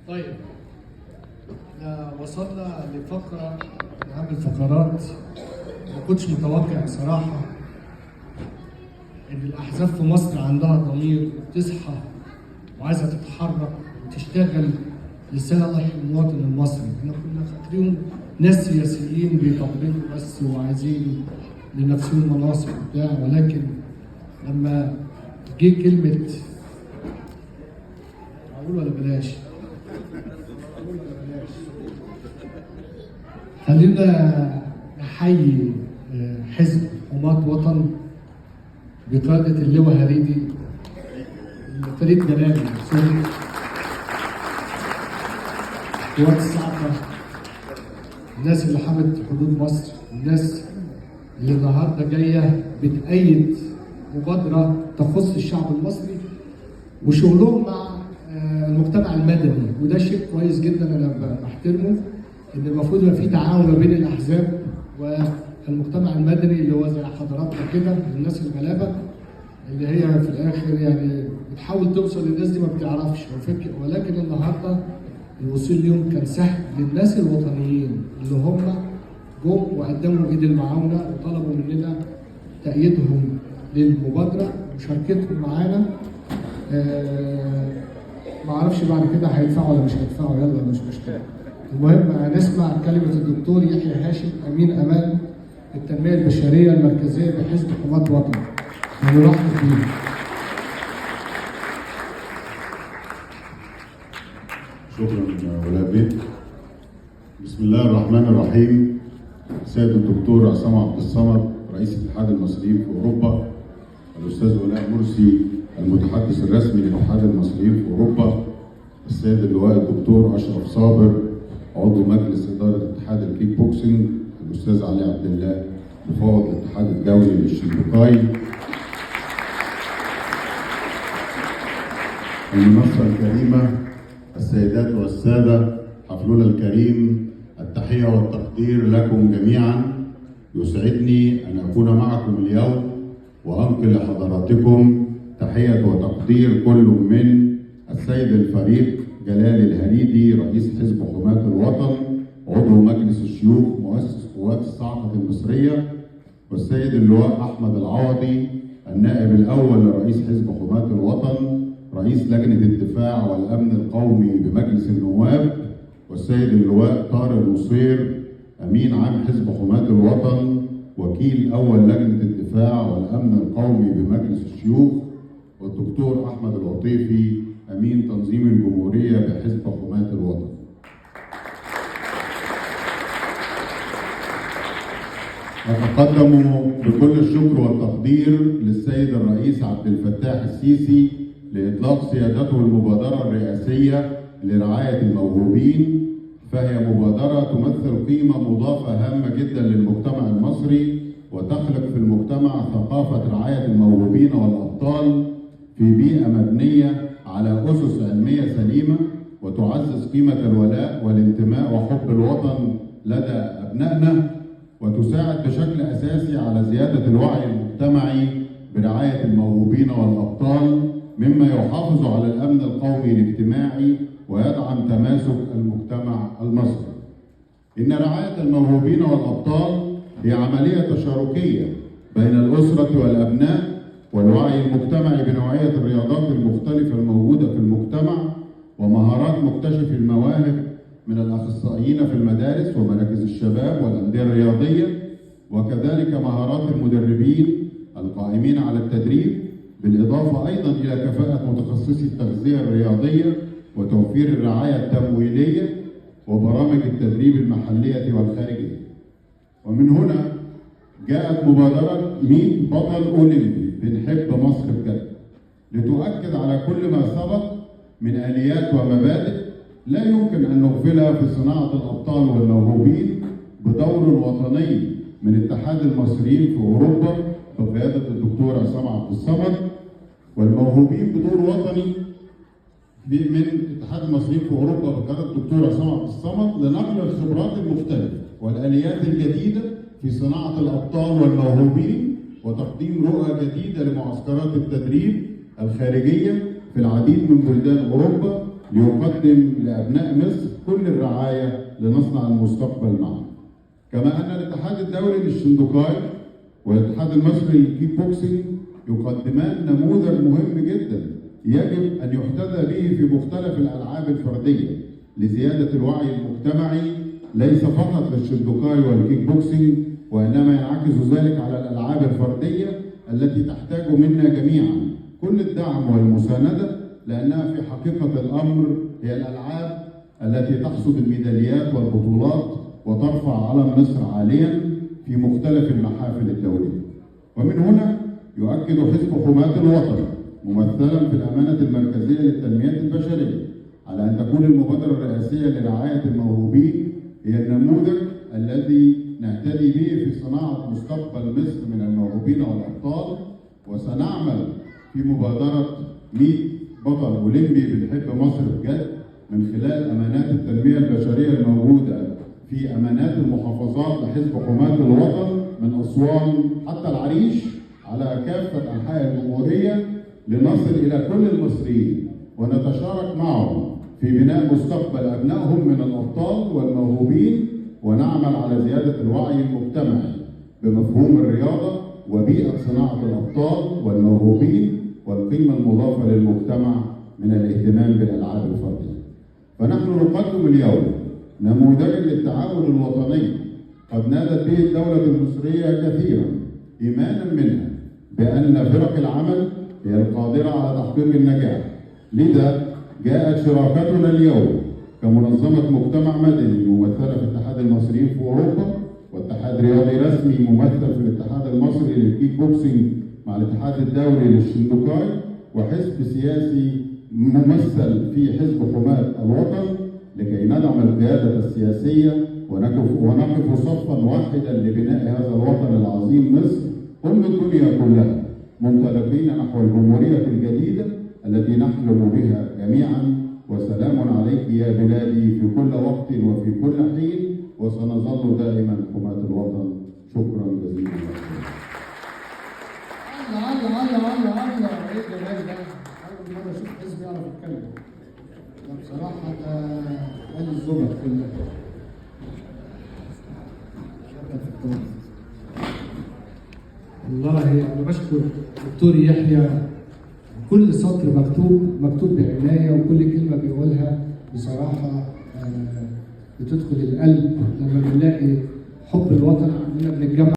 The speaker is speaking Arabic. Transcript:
طيب، احنا وصلنا لفقرة من أهم الفقرات. ما كنتش متوقع بصراحة إن الأحزاب في مصر عندها ضمير وتصحى وعايزة تتحرك وتشتغل لصالح المواطن المصري. احنا كنا فاكرين ناس سياسيين بيطبلوا بس وعايزين لنفسهم مناصب وبتاع، ولكن لما جه كلمة أقول ولا بلاش؟ خلينا نحيي حزب حماة وطن بقيادة اللواء هريدي فريد جلال سوري، قوات الصعقة، الناس اللي حمت حدود مصر، الناس اللي النهارده جايه بتأيد مبادرة تخص الشعب المصري وشغلهم مع المجتمع المدني، وده شيء كويس جدا انا بحترمه. ان المفروض يبقى في تعاون ما بين الاحزاب والمجتمع المدني اللي هو زي حضراتنا كده، الناس الغلابه اللي هي في الاخر يعني بتحاول توصل للناس دي ما بتعرفش، ولكن النهارده الوصول ليهم كان سهل للناس الوطنيين اللي هم جم وقدموا ايد المعاونه وطلبوا مننا تأييدهم للمبادره ومشاركتهم معانا. ما اعرفش بعد كده هيدفعوا ولا مش هيدفعوا، يلا مش مشكله. المهم هنسمع كلمه الدكتور يحيى هاشم امين امان التنميه البشريه المركزيه بحزب حماة وطن. هنرحب بيه. شكرا ولاء بيه. بسم الله الرحمن الرحيم. سيد الدكتور عصام عبد الصمد رئيس اتحاد المصريين في اوروبا، الاستاذ ولاء مرسي المتحدث الرسمي لاتحاد المصريين في اوروبا، السيد اللواء الدكتور اشرف صابر عضو مجلس اداره اتحاد الكيك بوكسنج، الاستاذ علي عبد الله مفوض الاتحاد الدولي للشيبوكاي، المنصه الكريمه، السيدات والساده، حفلنا الكريم، التحيه والتقدير لكم جميعا. يسعدني ان اكون معكم اليوم وانقل لحضراتكم تحيه وتقدير كل من السيد الفريق جلال الهريدي رئيس حزب حماة الوطن عضو مجلس الشيوخ مؤسس قوات الصاعقة المصرية، والسيد اللواء احمد العوضي النائب الاول لرئيس حزب حماة الوطن رئيس لجنة الدفاع والامن القومي بمجلس النواب، والسيد اللواء طارق نصير امين عام حزب حماة الوطن وكيل اول لجنة الدفاع والامن القومي بمجلس الشيوخ، والدكتور احمد العطيفي امين تنظيم الجمهوريه بحزب حماة الوطن. أتقدم بكل الشكر والتقدير للسيد الرئيس عبد الفتاح السيسي لإطلاق سيادته المبادرة الرئاسية لرعاية الموهوبين، فهي مبادرة تمثل قيمة مضافة هامة جدا للمجتمع المصري وتخلق في المجتمع ثقافة رعاية الموهوبين والأبطال في بيئة مبنية على أسس علمية سليمة، وتعزز قيمة الولاء والانتماء وحب الوطن لدى أبنائنا، وتساعد بشكل أساسي على زيادة الوعي المجتمعي برعاية الموهوبين والأبطال، مما يحافظ على الأمن القومي الاجتماعي ويدعم تماسك المجتمع المصري. إن رعاية الموهوبين والأبطال هي عملية تشاركية بين الأسرة والأبناء، والوعي المجتمعي بنوعية الرياضات المختلفة الموجودة في المجتمع، ومهارات مكتشفي المواهب من الأخصائيين في المدارس ومراكز الشباب والأندية الرياضية، وكذلك مهارات المدربين القائمين على التدريب، بالإضافة أيضا إلى كفاءة متخصصي التغذية الرياضية وتوفير الرعاية التمويلية وبرامج التدريب المحلية والخارجية. ومن هنا جاءت مبادرة 100 بطل أولمبي بنحب مصر بجد، لتؤكد على كل ما سبق من آليات ومبادئ لا يمكن أن نغفلها في صناعة الأبطال والموهوبين بدور وطني من اتحاد المصريين في أوروبا بقيادة الدكتور عصام عبد الصمد، والموهوبين بدور وطني من اتحاد المصريين في أوروبا بقيادة الدكتور عصام عبد الصمد لنقل الخبرات المختلفة والآليات الجديدة في صناعة الأبطال والموهوبين، وتقديم رؤى جديدة لمعسكرات التدريب الخارجية في العديد من بلدان أوروبا ليقدم لأبناء مصر كل الرعاية لنصنع المستقبل معا. كما أن الاتحاد الدولي للشندوكاي والاتحاد المصري للكيك بوكسينج يقدمان نموذج مهم جدا يجب أن يحتذى به في مختلف الألعاب الفردية لزيادة الوعي المجتمعي ليس فقط للشندوكاي والكيك بوكسينج، وإنما ينعكس ذلك على الألعاب الفردية التي تحتاج منا جميعا كل الدعم والمساندة، لأنها في حقيقة الأمر هي الألعاب التي تحصد الميداليات والبطولات وترفع علم مصر عاليا في مختلف المحافل الدولية. ومن هنا يؤكد حزب حماة الوطن ممثلا في الأمانة المركزية للتنمية البشرية على أن تكون المبادرة الرئاسية لرعاية الموهوبين هي النموذج الذي نهتدي به في صناعة مستقبل مصر من الموهوبين والأبطال، وسنعمل في مبادرة 100 بطل أولمبي بنحب مصر بجد من خلال أمانات التنمية البشرية الموجودة في أمانات المحافظات لحزب حماة الوطن من أسوان حتى العريش على كافة أنحاء الجمهورية، لنصل إلى كل المصريين ونتشارك معهم في بناء مستقبل أبنائهم من الأبطال والموهوبين، ونعمل على زيادة الوعي المجتمعي بمفهوم الرياضة وبيئة صناعة الأبطال والموهوبين والقيمة المضافة للمجتمع من الاهتمام بالألعاب الفردية. فنحن نقدم اليوم نموذجا للتعاون الوطني قد نادت به الدولة المصرية كثيرا، إيمانا منها بأن فرق العمل هي القادرة على تحقيق النجاح. لذا جاءت شراكتنا اليوم كمنظمة مجتمع مدني ممثلة في اتحاد المصريين في أوروبا، واتحاد رياضي رسمي ممثل في الاتحاد المصري للكيك بوكسينج مع الاتحاد الدولي للشندوكاي، وحزب سياسي ممثل في حزب حماة الوطن، لكي ندعم القيادة السياسية ونقف صفا واحدا لبناء هذا الوطن العظيم مصر أم الدنيا كلها، منطلقين نحو الجمهورية الجديدة التي نحلم بها جميعا. وسلام عليك يا بلادي في كل وقت وفي كل حين، وسنظل دائما حماة الوطن. شكرا جزيلا لكم. الله ايه الجمال ده؟ اول مره اشوف حزب يعرف يتكلم. ده بصراحه ده قال الزبد كلها. والله انا بشكر دكتور يحيى، كل سطر مكتوب بعنايه، وكل كلمه بيقولها بصراحه بتدخل القلب لما بنلاقي حب الوطن عندنا بنتجمع.